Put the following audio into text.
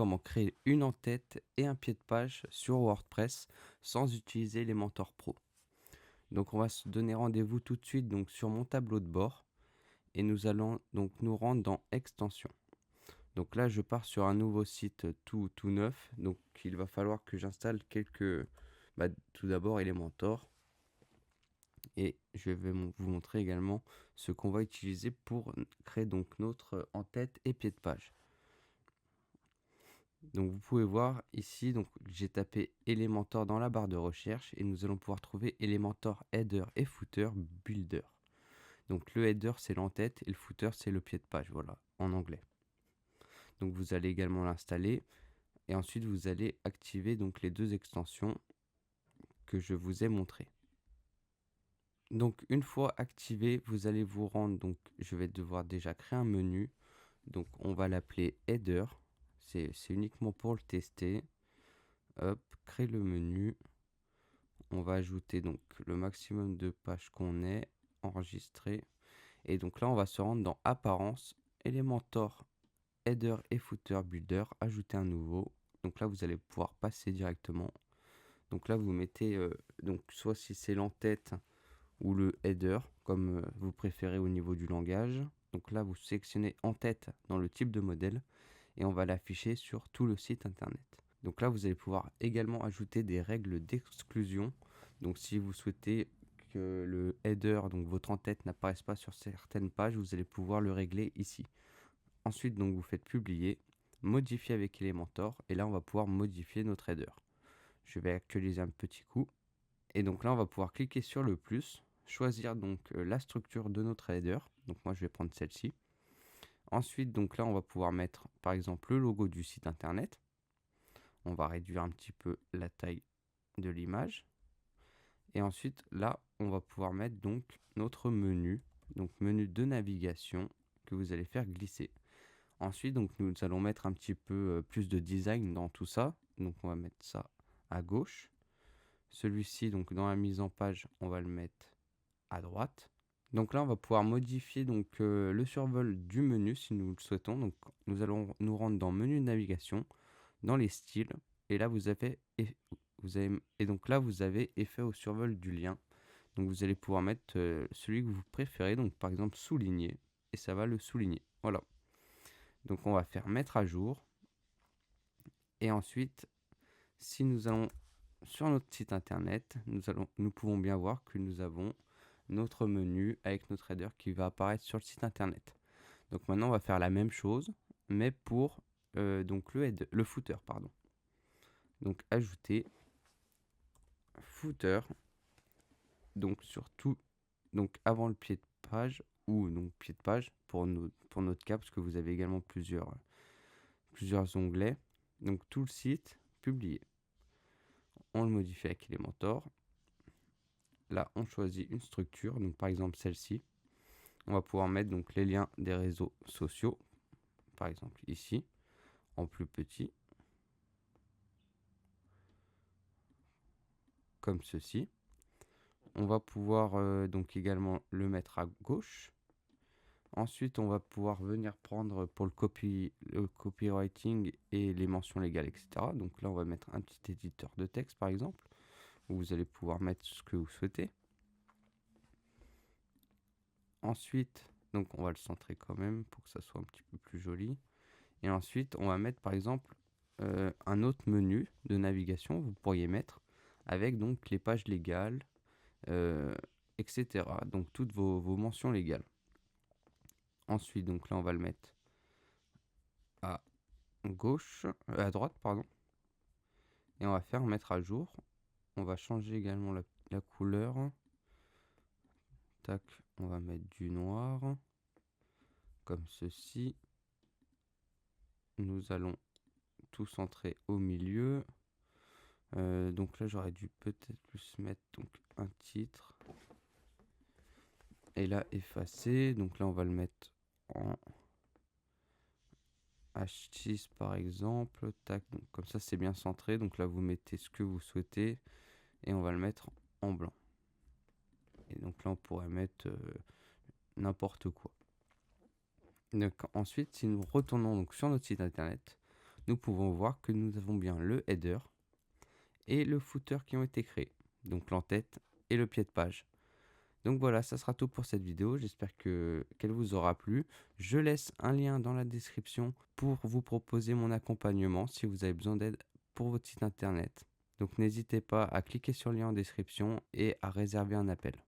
comment créer une en-tête et un pied de page sur WordPress sans utiliser Elementor Pro. Donc on va se donner rendez-vous tout de suite donc sur mon tableau de bord et nous allons donc nous rendre dans Extensions. Donc là je pars sur un nouveau site tout neuf, donc il va falloir que j'installe tout d'abord Elementor et je vais vous montrer également ce qu'on va utiliser pour créer donc notre en-tête et pied de page. Donc vous pouvez voir ici, donc j'ai tapé Elementor dans la barre de recherche et nous allons pouvoir trouver Elementor Header et Footer Builder. Donc le header c'est l'en-tête et le footer c'est le pied de page, voilà, en anglais. Donc vous allez également l'installer et ensuite vous allez activer donc les deux extensions que je vous ai montrées. Donc une fois activé, vous allez vous rendre, donc je vais devoir déjà créer un menu. Donc on va l'appeler Header, c'est uniquement pour le tester. Hop, créer le menu. On va ajouter donc le maximum de pages qu'on ait, enregistrer. Et donc là, on va se rendre dans Apparence, Elementor, Header et Footer Builder, ajouter un nouveau. Donc là, vous allez pouvoir passer directement. Donc là, vous mettez, donc soit si c'est l'en-tête ou le header, comme vous préférez au niveau du langage. Donc là, vous sélectionnez en-tête dans le type de modèle et on va l'afficher sur tout le site internet. Donc là, vous allez pouvoir également ajouter des règles d'exclusion. Donc si vous souhaitez que le header, donc votre en-tête, n'apparaisse pas sur certaines pages, vous allez pouvoir le régler ici. Ensuite, donc vous faites publier, modifier avec Elementor, et là on va pouvoir modifier notre header. Je vais actualiser un petit coup. Et donc là, on va pouvoir cliquer sur le plus, choisir donc la structure de notre header. Donc moi, je vais prendre celle-ci. Ensuite, donc là, on va pouvoir mettre par exemple le logo du site internet. On va réduire un petit peu la taille de l'image. Et ensuite, là, on va pouvoir mettre donc notre menu, donc menu de navigation que vous allez faire glisser. Ensuite, donc nous allons mettre un petit peu plus de design dans tout ça. Donc on va mettre ça à gauche. Celui-ci, donc dans la mise en page, on va le mettre à droite. Donc là, on va pouvoir modifier donc le survol du menu si nous le souhaitons. Donc nous allons nous rendre dans menu de navigation, dans les styles, et là et donc là vous avez effet au survol du lien. Donc vous allez pouvoir mettre celui que vous préférez, donc par exemple souligner, et ça va le souligner. Voilà. Donc on va faire mettre à jour. Et ensuite, si nous allons sur notre site internet, nous pouvons bien voir que nous avons notre menu avec notre header qui va apparaître sur le site internet. Donc maintenant on va faire la même chose, mais pour donc le footer, pardon. Donc ajouter footer, donc sur tout, donc avant le pied de page, ou donc pied de page pour notre cas, parce que vous avez également plusieurs onglets. Donc tout le site, publier. On le modifie avec Elementor. Là, on choisit une structure, donc par exemple celle-ci. On va pouvoir mettre donc les liens des réseaux sociaux, par exemple ici, en plus petit, comme ceci. On va pouvoir donc également le mettre à gauche. Ensuite, on va pouvoir venir prendre pour le copywriting et les mentions légales, etc. Donc là, on va mettre un petit éditeur de texte, par exemple, où vous allez pouvoir mettre ce que vous souhaitez. Ensuite, donc on va le centrer quand même pour que ça soit un petit peu plus joli. Et ensuite, on va mettre, par exemple, un autre menu de navigation, vous pourriez mettre, avec donc les pages légales, etc. Donc toutes vos mentions légales. Ensuite, donc là, on va le mettre à gauche, à droite, pardon. Et on va faire mettre à jour. On va changer également la couleur. Tac, on va mettre du noir, comme ceci. Nous allons tout centrer au milieu. Donc là, j'aurais dû peut-être plus mettre donc un titre. Et là, effacer. Donc là, on va le mettre en H6 par exemple. Tac, donc comme ça, c'est bien centré. Donc là, vous mettez ce que vous souhaitez. Et on va le mettre en blanc. Et donc là, on pourrait mettre n'importe quoi. Donc ensuite, si nous retournons donc sur notre site internet, nous pouvons voir que nous avons bien le header et le footer qui ont été créés, donc l'entête et le pied de page. Donc voilà, ça sera tout pour cette vidéo. J'espère qu'elle vous aura plu. Je laisse un lien dans la description pour vous proposer mon accompagnement si vous avez besoin d'aide pour votre site internet. Donc n'hésitez pas à cliquer sur le lien en description et à réserver un appel.